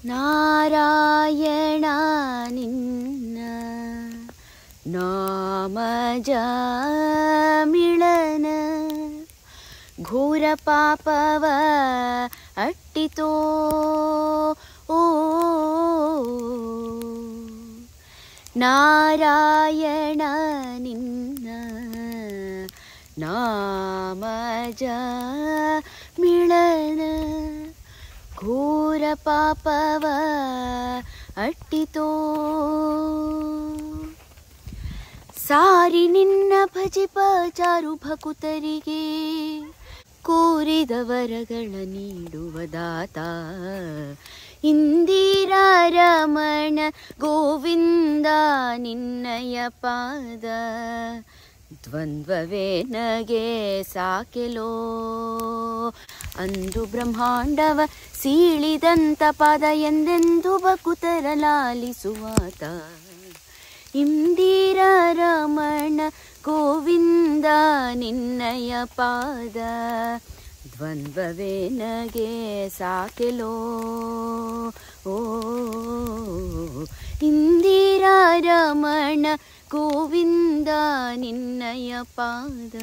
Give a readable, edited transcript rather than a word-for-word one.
ನಾರಾಯಣ ನಿನ್ನ ನಾಮಜ ಮಿಳನ ಘೋರ ಪಾಪವ ಅಟ್ಟಿತೋ ನಾರಾಯಣ ನಿನ್ನ ನಾಮಜ ಮಿಳನ ಘೋರ ಪಾಪವ ಅಟ್ಟಿತೋ ಸಾರಿ ನಿನ್ನ ಭಜಿಪ ಚಾರು ಭಕುತರಿಗೆ ಕೋರಿದ ವರಗಳ ನೀಡುವ ದಾತ ಇಂದಿರಾ ರಮಣ ಗೋವಿಂದ ನಿನ್ನಯ ಪಾದ ದ್ವಂದ್ವವೇ ನಗೆ ಸಾಕೆಲೋ ಅಂದು ಬ್ರಹ್ಮಾಂಡವ ಸೀಳಿದಂತ ಪಾದ ಎಂದೆಂದು ಭಕುತರ ಲಾಲಿಸುವಾತ ಇಂದಿರಾ ರಮಣ ಗೋವಿಂದ ನಿನ್ನಯ ಪಾದ ದ್ವಂದ್ವವೇ ನಗೆ ಸಾಕೆಲೋ ಇಂದಿರಾ ರಮಣ ಗೋವಿಂದ ನಿನ್ನಯ ಪಾದ.